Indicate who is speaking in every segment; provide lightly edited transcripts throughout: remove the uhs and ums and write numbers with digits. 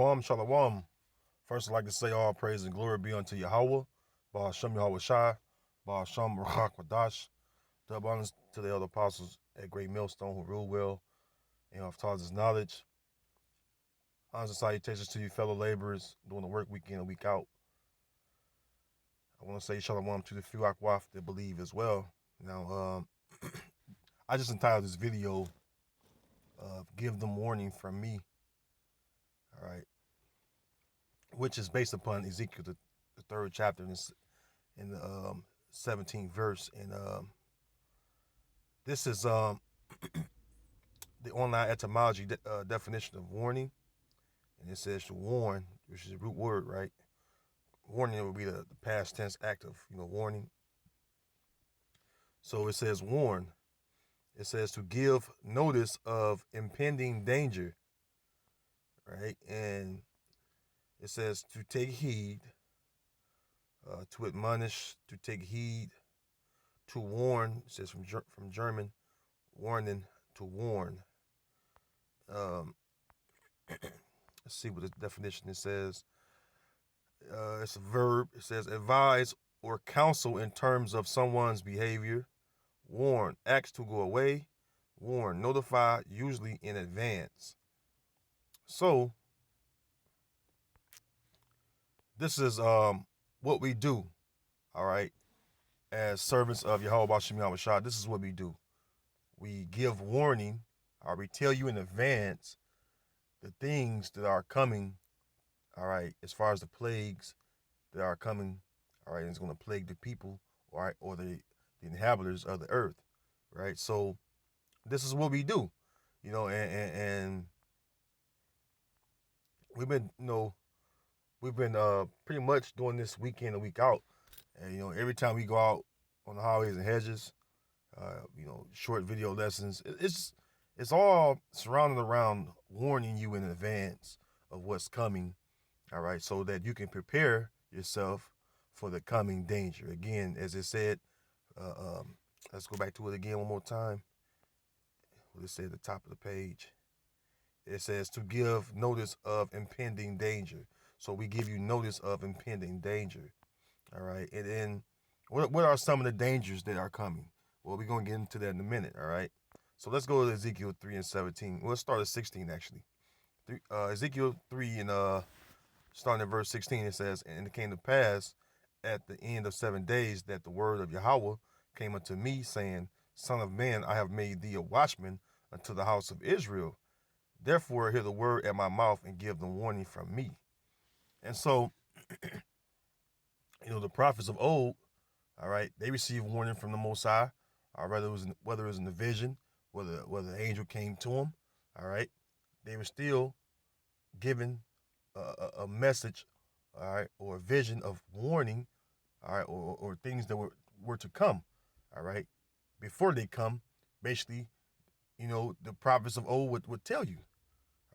Speaker 1: Shalom, shalom. First, I'd like to say all praise and glory be unto Yahweh, Ba'ashem Yahweh Shai, Ba'ashem Rachak Wadash. The abundance to the elder apostles at Great Millstone who rule well and have taught us knowledge. Honors and salutations to you, fellow laborers, doing the work week in and week out. I want to say shalom to the few Akwaf that believe as well. Now, I just entitled this video, Give Them Warning from Me. All right. Which is based upon Ezekiel, the third chapter, in the 17th verse. And this is the online etymology definition of warning. And it says to warn, which is the root word, right? Warning would be the past tense act of, warning. So it says warn. It says to give notice of impending danger, right? And it says to take heed, to admonish, to take heed, to warn. It says from German, warning, to warn. Let's see what the definition it says. It's a verb. It says advise or counsel in terms of someone's behavior. Warn, ask to go away. Warn, notify, usually in advance. So this is what we do, all right, as servants of Yahweh B'Shem Yahweh Shah. This is what we do. We give warning, or we tell you in advance the things that are coming, all right, as far as the plagues that are coming, all right, and it's going to plague the people, all right, or the inhabitants of the earth, right? So this is what we do, and we've been, pretty much doing this week in and week out. And, every time we go out on the highways and hedges, short video lessons, it's all surrounded around warning you in advance of what's coming, all right, so that you can prepare yourself for the coming danger. Again, as it said, let's go back to it again one more time. What it said at the top of the page. It says to give notice of impending danger. So we give you notice of impending danger. All right. And then what are some of the dangers that are coming? Well, we're going to get into that in a minute. All right. So let's go to Ezekiel 3 and 17. Well, let's start at 16, actually. Ezekiel 3 and starting at verse 16, it says, and it came to pass at the end of 7 days that the word of Yahweh came unto me, saying, Son of man, I have made thee a watchman unto the house of Israel. Therefore, hear the word at my mouth and give them warning from me. And so, the prophets of old, all right, they received warning from the Most High, whether it was in the vision, whether the angel came to them, all right, they were still given a message, all right, or a vision of warning, all right, or things that were to come, all right, before they come. Basically, the prophets of old would tell you.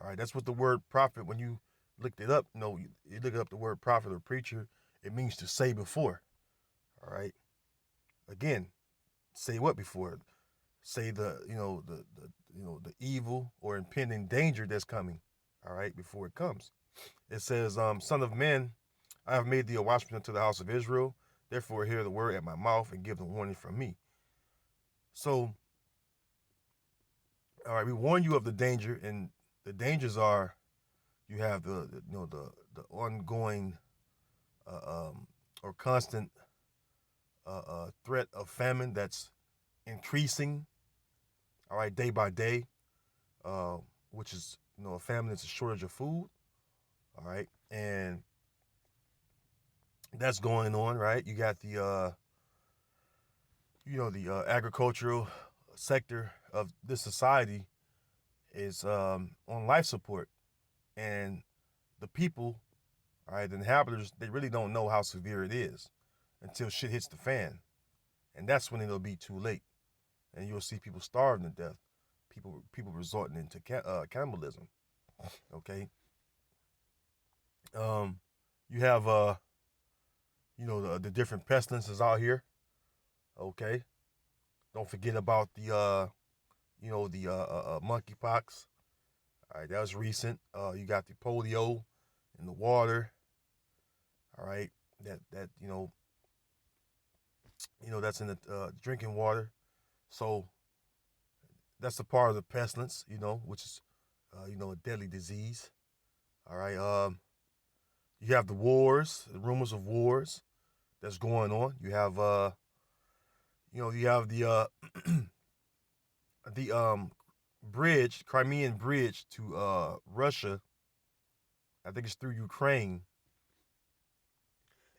Speaker 1: All right, that's what the word prophet, when you looked it up, you look up the word prophet or preacher, it means to say before. All right. Again, say what before? Say the evil or impending danger that's coming. All right, before it comes. It says, Son of man, I have made thee a watchman unto the house of Israel. Therefore, hear the word at my mouth and give them warning from me. So, all right, we warn you of the danger, and the dangers are, you have the ongoing or constant threat of famine that's increasing, all right, day by day, which is, a famine is a shortage of food, all right, and that's going on, right? You got the, the agricultural sector of this society is on life support, and the people, all right, the inhabitants, they really don't know how severe it is until shit hits the fan, and that's when it'll be too late, and you'll see people starving to death, people resorting into cannibalism. Okay. You have the different pestilences out here. Okay. Don't forget about the monkeypox. All right, that was recent. You got the polio in the water. All right, that that's in the drinking water. So that's a part of the pestilence, which is a deadly disease. All right. You have the wars, the rumors of wars that's going on. You have the the bridge, Crimean bridge to Russia. I think it's through Ukraine.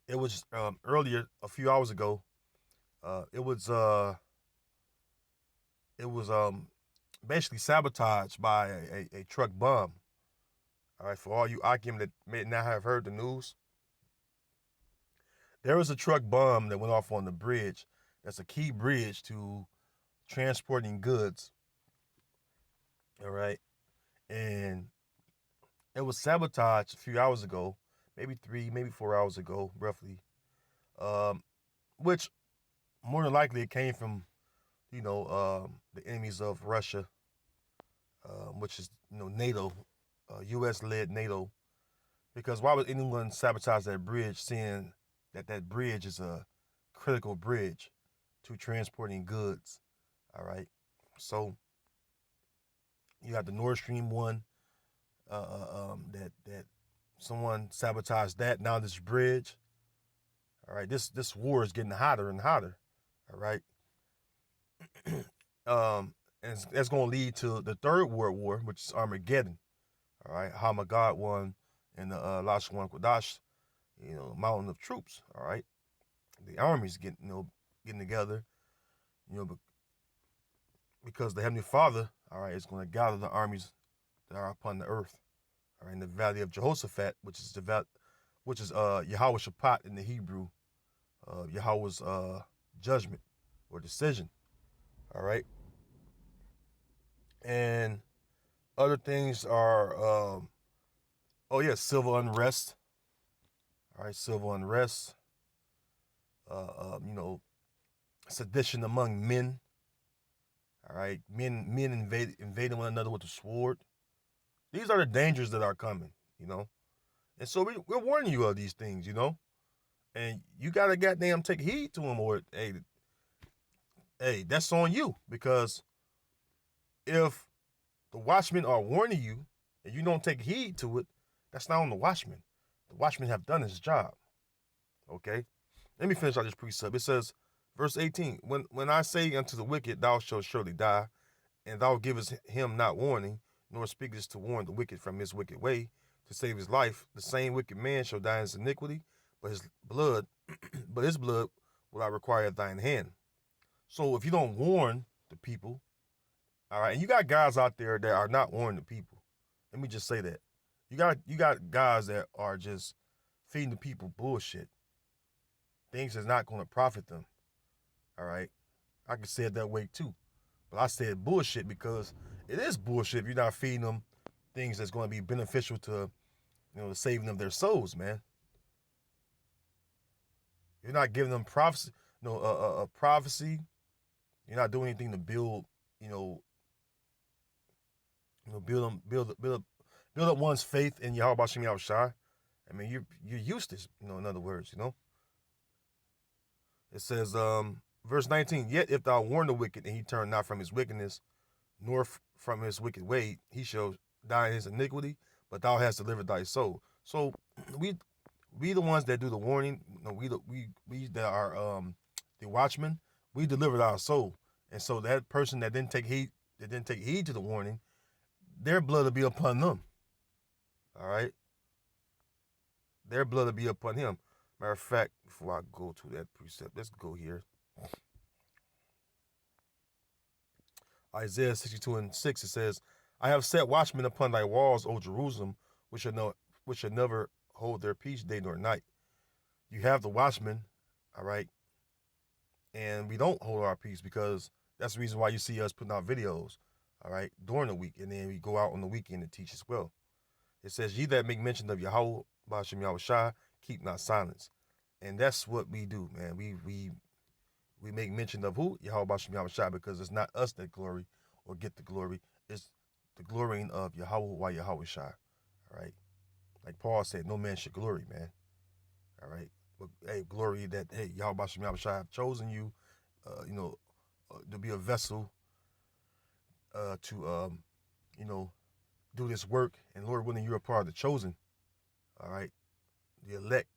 Speaker 1: It was earlier, a few hours ago. It was basically sabotaged by a truck bomb. All right, for all you Akim that may not have heard the news, there was a truck bomb that went off on the bridge. That's a key bridge to transporting goods. All right, and it was sabotaged a few hours ago, maybe 3, maybe 4 hours ago, roughly. Um, which more than likely it came from, the enemies of Russia, which is NATO, U.S. led NATO. Because why would anyone sabotage that bridge, seeing that that bridge is a critical bridge to transporting goods? All right, so you got the Nord Stream one, that someone sabotaged that. Now this bridge. All right, this war is getting hotter and hotter. All right, and that's going to lead to the Third World War, which is Armageddon. All right, Hamagad and the Lashwan Kodash, mountain of troops. All right, the armies getting together, you know, because the Heavenly Father, all right, is going to gather the armies that are upon the earth. All right, in the valley of Jehoshaphat, which is Yahweh Shaphat in the Hebrew, Yahweh's judgment or decision. All right, and other things are, civil unrest. All right, civil unrest. Uh, um, you know, Sedition among men. All right, men invading one another with the sword. These are the dangers that are coming. And so we're warning you of these things. And you gotta goddamn take heed to them, or hey, that's on you, because if the watchmen are warning you and you don't take heed to it, that's not on the watchmen. The watchmen have done his job. Okay? Let me finish out this precept. It says, verse 18, when I say unto the wicked, thou shalt surely die, and thou givest him not warning, nor speakest to warn the wicked from his wicked way, to save his life, the same wicked man shall die in his iniquity, but his blood, will I require at thine hand. So if you don't warn the people, all right, and you got guys out there that are not warning the people. Let me just say that. You got guys that are just feeding the people bullshit. Things that's not going to profit them. All right. I can say it that way too. But I said bullshit because it is bullshit if you're not feeding them things that's going to be beneficial to, the saving of their souls, man. You're not giving them prophecy, prophecy. You're not doing anything to build, build up one's faith in Yahweh Shem Yahushai. I mean, you're useless, in other words, It says, verse 19, yet if thou warn the wicked and he turn not from his wickedness, nor from his wicked way, he shall die in his iniquity, but thou hast delivered thy soul. So we the ones that do the warning, we that are the watchmen, we delivered our soul. And so that person that didn't take heed to the warning, their blood will be upon them. All right? Their blood will be upon him. Matter of fact, before I go to that precept, let's go here. Isaiah 62:6, it says, I have set watchmen upon thy walls, O Jerusalem, which shall never hold their peace day nor night. You have the watchmen, all right, and we don't hold our peace because that's the reason why you see us putting out videos, all right, during the week, and then we go out on the weekend to teach as well. It says, ye that make mention of Yahweh, Ba'ashem Yahushai, keep not silence. And that's what we do, man. We make mention of who? Yahweh Ba'ashem Yahushai, because it's not us that glory or get the glory. It's the glorying of Yahweh Yahushai. All right. Like Paul said, no man should glory, man. All right. But hey, glory that hey, Yahweh Shem Yahushua have chosen you, you know, to be a vessel to you know, do this work. And Lord willing, you're a part of the chosen. All right, the elect.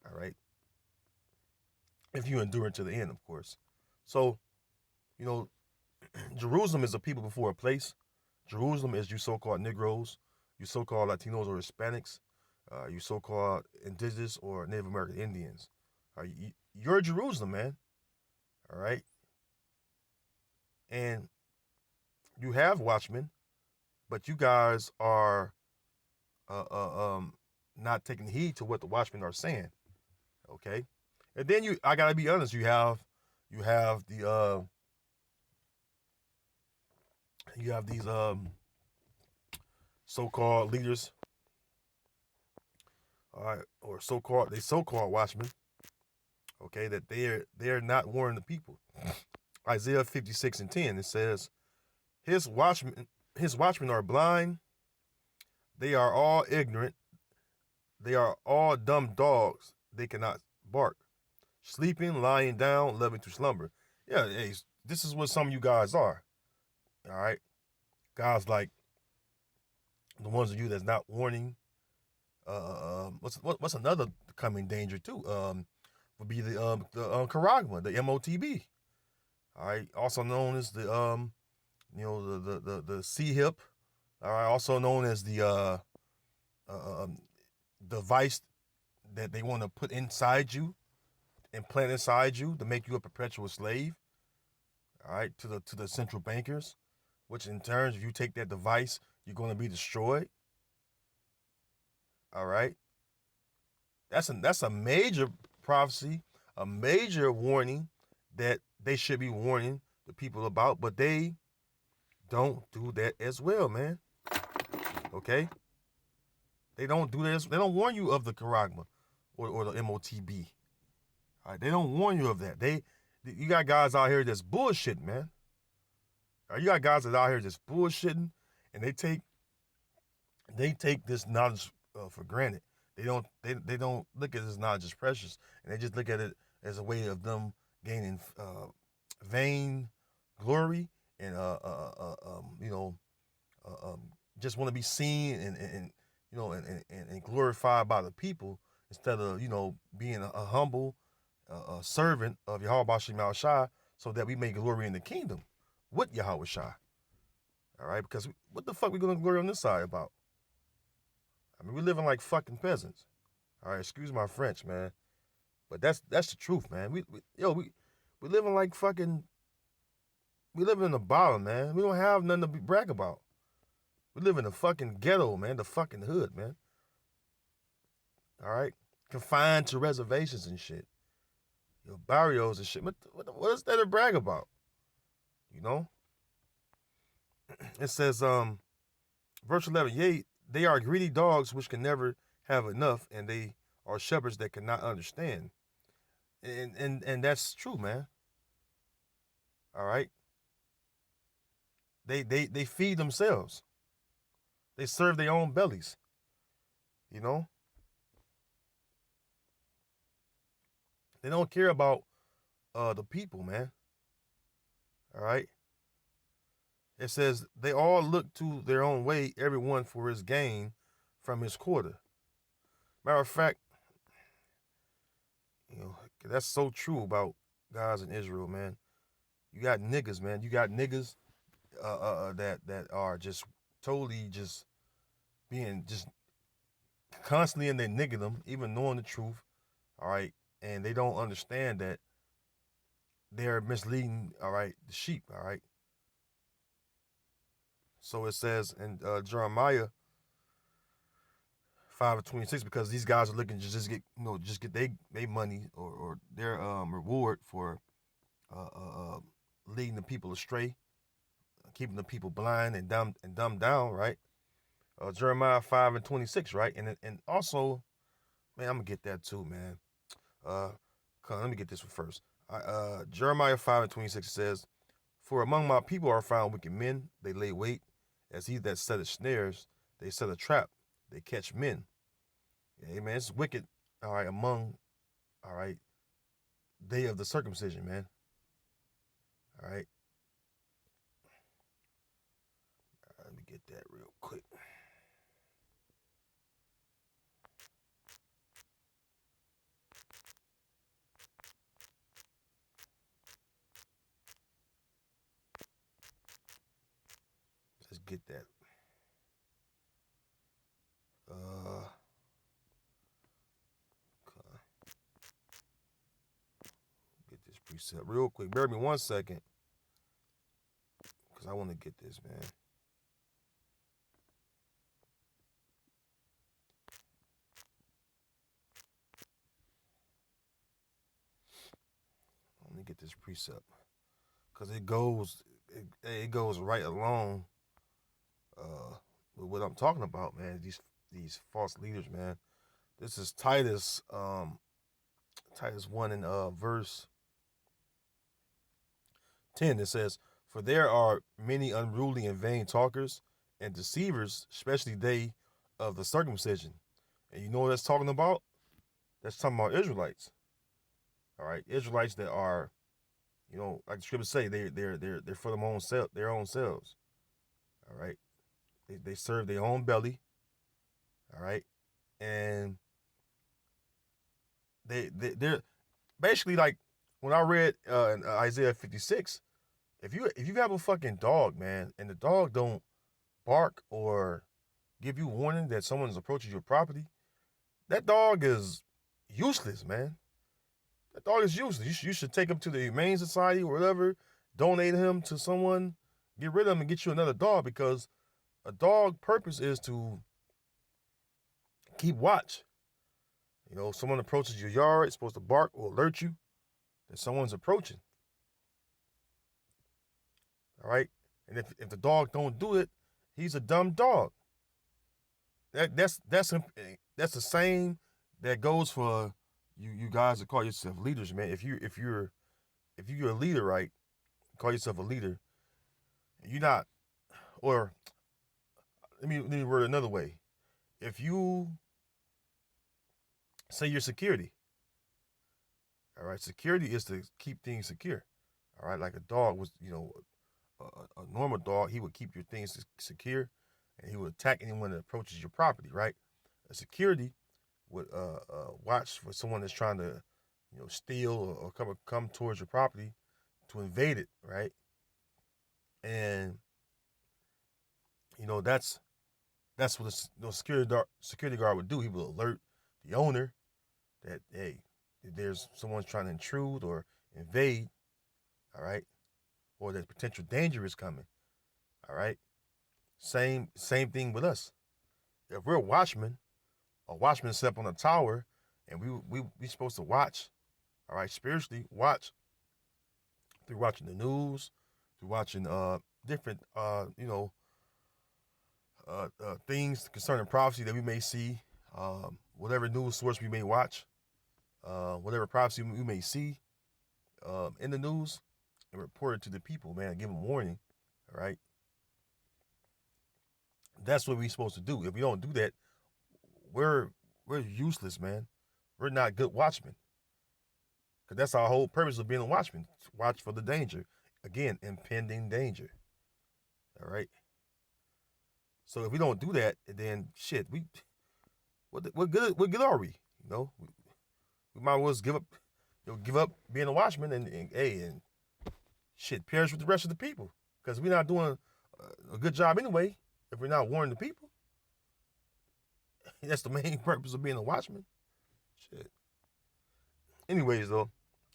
Speaker 1: All right, if you endure to the end, of course. So, you know, Jerusalem is a people before a place. Jerusalem is you so-called Negroes, you so-called Latinos or Hispanics, you so-called indigenous or Native American Indians. You're Jerusalem, man. All right, and you have watchmen, but you guys are not taking heed to what the watchmen are saying. Okay, and then I gotta be honest. You have these so-called leaders, all right, or so-called watchmen. Okay, that they're not warning the people. Isaiah 56:10 it says, his watchmen are blind. They are all ignorant. They are all dumb dogs. They cannot bark. Sleeping, lying down, loving to slumber. Yeah, hey, this is what some of you guys are. All right, guys like the ones of you that's not warning. What's another coming danger too? Would be the Charagma, the MOTB. All right, also known as the the C hip. All right, also known as the device that they want to put inside you, implant inside you to make you a perpetual slave. All right, to the central bankers, which in turn, if you take that device, you're going to be destroyed. All right, that's a major prophecy, a major warning that they should be warning the people about, but they don't do that as well, man. Okay, they don't do this. They don't warn you of the Charagma or the MOTB. All right, they don't warn you of that. You got guys out here that's bullshitting, man. All right, you got guys that out here just bullshitting, and they take this knowledge for granted. They don't look at this knowledge as precious, and they just look at it as a way of them gaining vain glory and just want to be seen and glorified by the people instead of being a humble servant of Yahweh Shem Shai, so that we may glory in the kingdom with Yahweh Shai. All right, because what the fuck we gonna glory on this side about? I mean, we living like fucking peasants. All right, excuse my French, man, but that's the truth, man. We living like fucking. We live in the bottom, man. We don't have nothing to brag about. We live in the fucking ghetto, man. The fucking hood, man. All right, confined to reservations and shit. Barrios and shit. What is there to brag about? You know. It says, verse 11. Yea, they are greedy dogs which can never have enough, and they are shepherds that cannot understand. And that's true, man. All right. They feed themselves. They serve their own bellies. You know? They don't care about the people, man. All right? It says they all look to their own way, everyone for his gain from his quarter. Matter of fact, that's so true about guys in Israel, man. You got niggas, man. You got niggas that are just totally just being just constantly in their niggerdom, even knowing the truth. All right, and they don't understand that they're misleading. All right, the sheep. All right. So it says in Jeremiah 5:26, because these guys are looking to just get their money or their reward for leading the people astray, keeping the people blind and dumbed down, right? Jeremiah 5:26, right? And also, man, I'm gonna get that too, man. Let me get this one first. Jeremiah 5:26 says, "For among my people are found wicked men; they lay wait, as he that setteth snares, they set a trap, they catch men. Hey, man, it's wicked, all right, among, all right, day of the circumcision, man. All right. Let me get that real quick. Let's get that. Okay. Get this preset real quick. Bear with me 1 second, because I want to get this, man. Let me get this precept, because it goes right along with what I'm talking about, man. These false leaders, man. This is Titus, Titus 1 and verse 10. It says, "For there are many unruly and vain talkers and deceivers, especially they of the circumcision." And you know what that's talking about? That's talking about Israelites. All right, Israelites that are, like the scriptures say, they're for their own selves. All right, they serve their own belly. All right, and they're basically like, when I read in Isaiah 56, if you have a fucking dog, man, and the dog don't bark or give you warning that someone is approaching your property, that dog is useless, man. That dog is useless. You should take him to the Humane Society or whatever, donate him to someone, get rid of him and get you another dog, because a dog purpose is to keep watch. Someone approaches your yard, it's supposed to bark or alert you that someone's approaching. All right? And if the dog don't do it, he's a dumb dog. That's the same that goes for you guys that call yourself leaders, man. If you're a leader, right? Call yourself a leader. You're not, or let me word it another way. If you say you're security, all right, security is to keep things secure. All right, like a dog was, a normal dog, he would keep your things secure, and he would attack anyone that approaches your property, right? A security would watch for someone that's trying to, steal or come towards your property to invade it, right? And that's what the security guard would do. He would alert the owner that, hey, there's someone trying to intrude or invade, all right, or that potential danger is coming, all right. Same thing with us. If we're watchmen, a watchman set up on a tower, and we supposed to watch, all right, spiritually watch through watching the news, through watching different things concerning prophecy that we may see, whatever news source we may watch, whatever prophecy we may see in the news, and report it to the people, man, give them warning, all right? That's what we're supposed to do. If we don't do that, we're useless, man. We're not good watchmen. Because that's our whole purpose of being a watchman. Watch for the danger. Again, impending danger. All right? So if we don't do that, then shit, what good are we? We might as well give up being a watchman and shit, perish with the rest of the people. Because we're not doing a good job anyway if we're not warning the people. That's the main purpose of being a watchman. Shit. Anyways, though,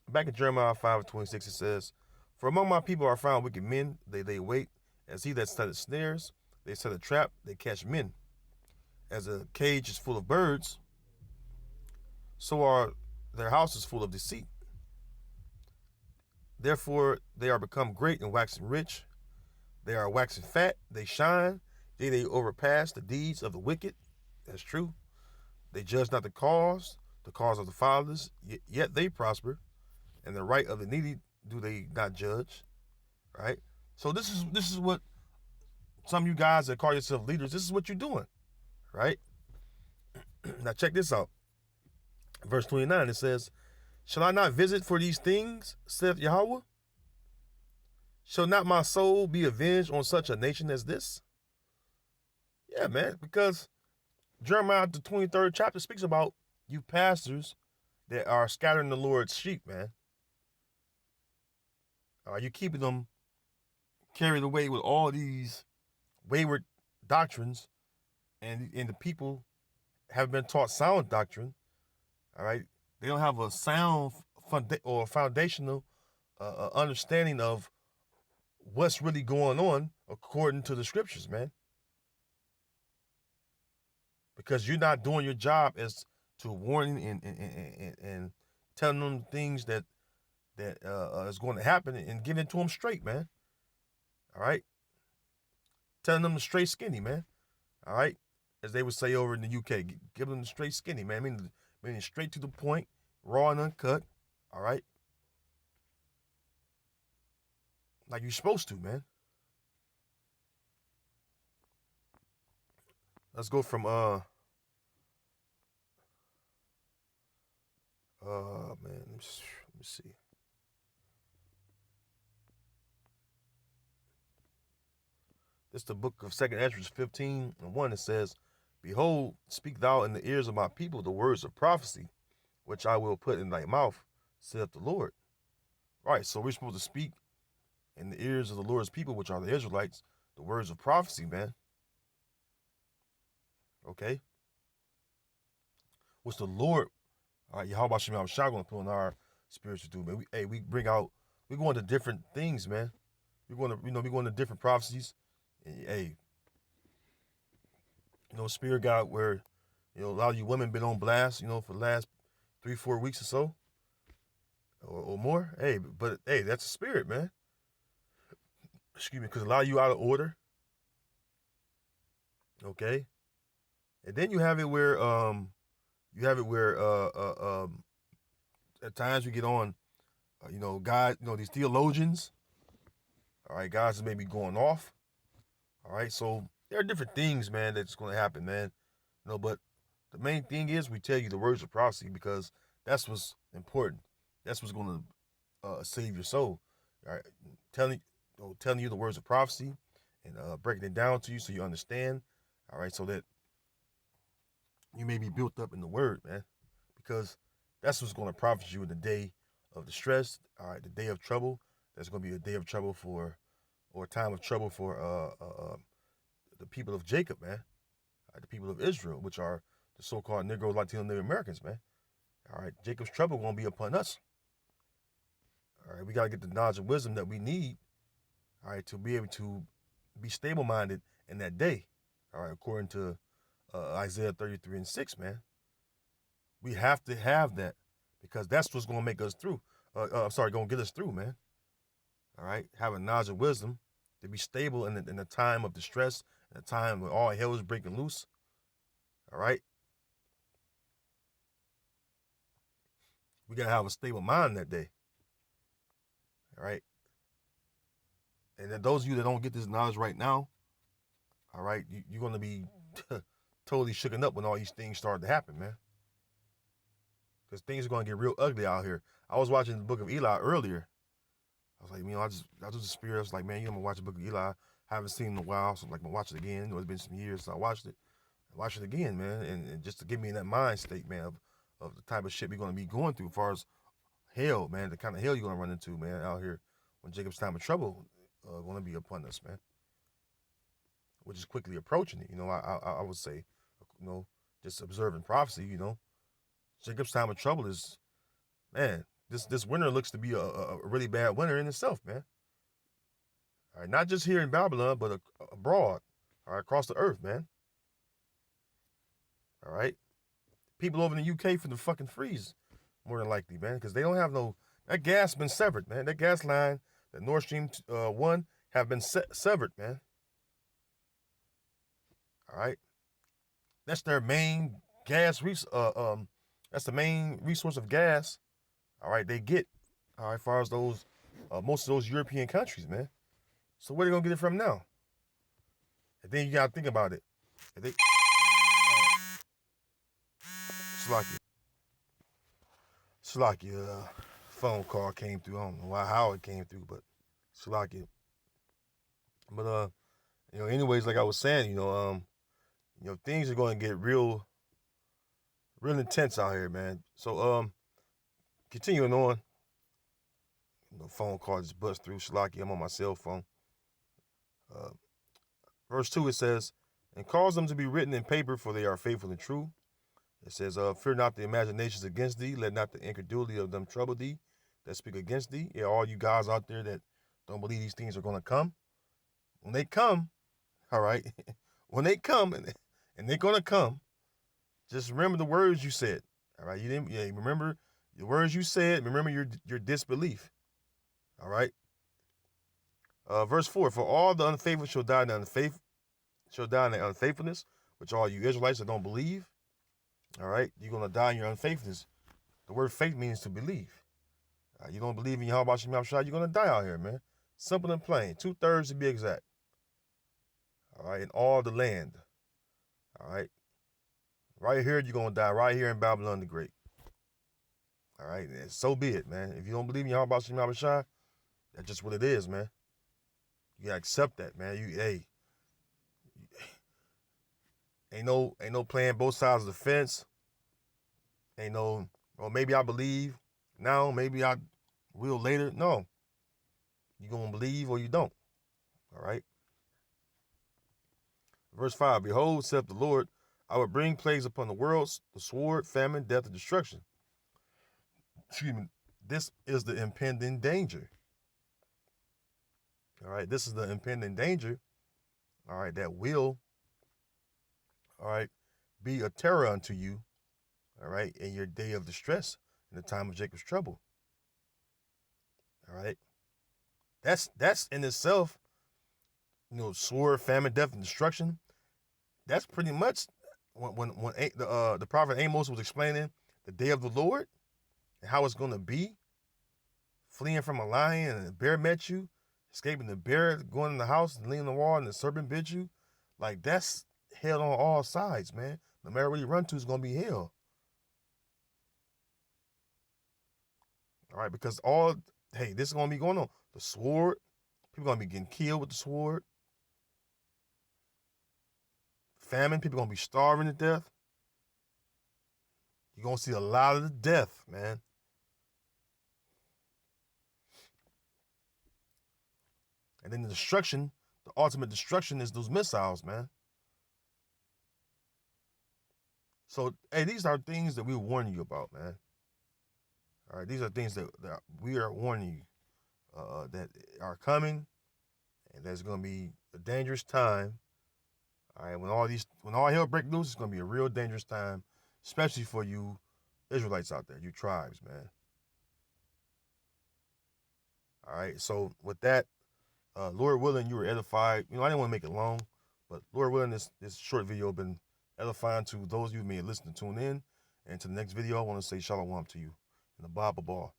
Speaker 1: back in Jeremiah 5:26, it says, "For among my people are found wicked men. They lay wait as he that setteth snares. They set a trap. They catch men. As a cage is full of birds, so are their houses full of deceit. Therefore they are become great and waxing rich. They are waxing fat. They shine. They overpass the deeds of the wicked." That's true. "They judge not the cause of the fathers, yet they prosper. And the right of the needy do they not judge." Right? So this is what some of you guys that call yourself leaders, this is what you're doing. Right? Now check this out. Verse 29, it says, shall I not visit for these things, saith Yahweh? Shall not my soul be avenged on such a nation as this? Yeah, man, because Jeremiah, the 23rd chapter, speaks about you pastors that are scattering the Lord's sheep, man. Are you keeping them carried away with all these wayward doctrines, and the people have been taught sound doctrine, all right? They don't have a sound foundational understanding of what's really going on according to the scriptures, man. Because you're not doing your job as to warning and telling them things that is going to happen and giving it to them straight, man. All right? Telling them the straight skinny, man. All right? As they would say over in the UK, give them the straight skinny, man. Meaning straight to the point, raw and uncut. All right? Like you're supposed to, man. Let's go from man, let me see. This is the book of 2nd Ezra 15:1. It says, behold, speak thou in the ears of my people the words of prophecy, which I will put in thy mouth, saith the Lord. Right, so we're supposed to speak in the ears of the Lord's people, which are the Israelites, the words of prophecy, man. Okay? What's the Lord, all right, Yahweh Shem Shah going to put in our spiritual dude, man. We go into different things, man. We're going to different prophecies. And, hey, Spirit God, where, a lot of you women been on blast, for the last 3-4 weeks or so, or more. Hey, but hey, that's a spirit, man. Excuse me, because a lot of you out of order. Okay, and then you have it where at times we get on, God, these theologians. All right, guys may be going off. All right, so there are different things, man, that's going to happen, man. But the main thing is we tell you the words of prophecy because that's what's important. That's what's going to save your soul. All right, telling you the words of prophecy and breaking it down to you so you understand. All right, so that you may be built up in the word, man, because that's what's going to profit you in the day of distress. All right, the day of trouble. That's going to be a day of trouble or a time of trouble for the people of Jacob, man. The people of Israel, which are the so-called Negro, Latino, Native Americans, man. All right, Jacob's trouble going to be upon us. All right, we got to get the knowledge and wisdom that we need, all right, to be able to be stable-minded in that day. All right, according to Isaiah 33:6, man. We have to have that because that's what's going to make us through. Going to get us through, man. All right, having knowledge and wisdom to be stable in the time of distress, in a time when all hell is breaking loose. All right. We got to have a stable mind that day. All right. And then those of you that don't get this knowledge right now, all right, you're going to be totally shooken up when all these things start to happen, man. Because things are going to get real ugly out here. I was watching the book of Eli earlier. I was like, I just the spirit. I was like, man, I'm going to watch the book of Eli. I haven't seen it in a while, so I'm like, I'm going to watch it again. It's been some years since I watched it. Watch it again, man, and just to get me in that mind state, man, of the type of shit we're going to be going through as far as hell, man, the kind of hell you're going to run into, man, out here when Jacob's time of trouble going to be upon us, man, which is quickly approaching it. I would say, just observing prophecy, Jacob's time of trouble is, man, this winter looks to be a really bad winter in itself, man. All right, not just here in Babylon, but abroad, all right, across the earth, man. All right, people over in the UK for the fucking freeze, more than likely, man, because they don't have that gas been severed, man. That gas line, the Nord Stream 1, have been severed, man. All right, that's their main gas that's the main resource of gas. All right, they get, all right, as far as those most of those European countries, man. So where they gonna get it from now? And then you gotta think about it. It's like it. Salakia, phone call came through. I don't know how it came through, but Salakia. But anyways, like I was saying, things are going to get real intense out here, man. So continuing on, phone call just bust through. Salakia, I'm on my cell phone. Uh, verse 2, it says, and cause them to be written in paper, for they are faithful and true. It says, fear not the imaginations against thee, let not the incredulity of them trouble thee that speak against thee. Yeah, all you guys out there that don't believe these things are going to come, when they come, all right, when they come, and they're going to come, just remember the words you said, all right? Remember the words you said, remember your disbelief, all right? Verse 4, for all the unfaithful shall die in the unfaithfulness, which all you Israelites that don't believe, all right, you're going to die in your unfaithfulness. The word faith means to believe. You don't believe in Yahweh Shem Shai, you're going to die out here, man. Simple and plain. 2/3 to be exact. All right, in all the land. All right. Right here, you're going to die right here in Babylon the Great. All right, and so be it, man. If you don't believe in Yahweh Shem Shai, that's just what it is, man. You got to accept that, man. Ain't no playing both sides of the fence. Ain't no, well, maybe I believe now, maybe I will later. No. You going to believe or you don't. All right. Verse 5, behold, saith the Lord, I will bring plagues upon the worlds, the sword, famine, death, and destruction. Excuse me. This is the impending danger. All right. This is the impending danger. All right. That will, all right, be a terror unto you. All right. In your day of distress, in the time of Jacob's trouble. All right. That's in itself, sword, famine, death, and destruction. That's pretty much when the prophet Amos was explaining the day of the Lord and how it's going to be, fleeing from a lion and a bear met you, escaping the bear, going in the house and leaning the wall and the serpent bit you. Like, that's hell on all sides, man. No matter where you run to, it's going to be hell. All right, because this is going to be going on. The sword, people going to be getting killed with the sword. Famine, people going to be starving to death. You're going to see a lot of the death, man. And then the destruction, the ultimate destruction is those missiles, man. So, hey, these are things that we warn you about, man. All right, these are things that we are warning you that are coming, and there's going to be a dangerous time. All right, when all hell breaks loose, it's going to be a real dangerous time, especially for you Israelites out there, you tribes, man. All right, so with that, Lord willing, you were edified. I didn't want to make it long, but Lord willing, this short video has been edifying to those of you who may listen to tune in. And to the next video, I want to say shalom to you in the Bible ball.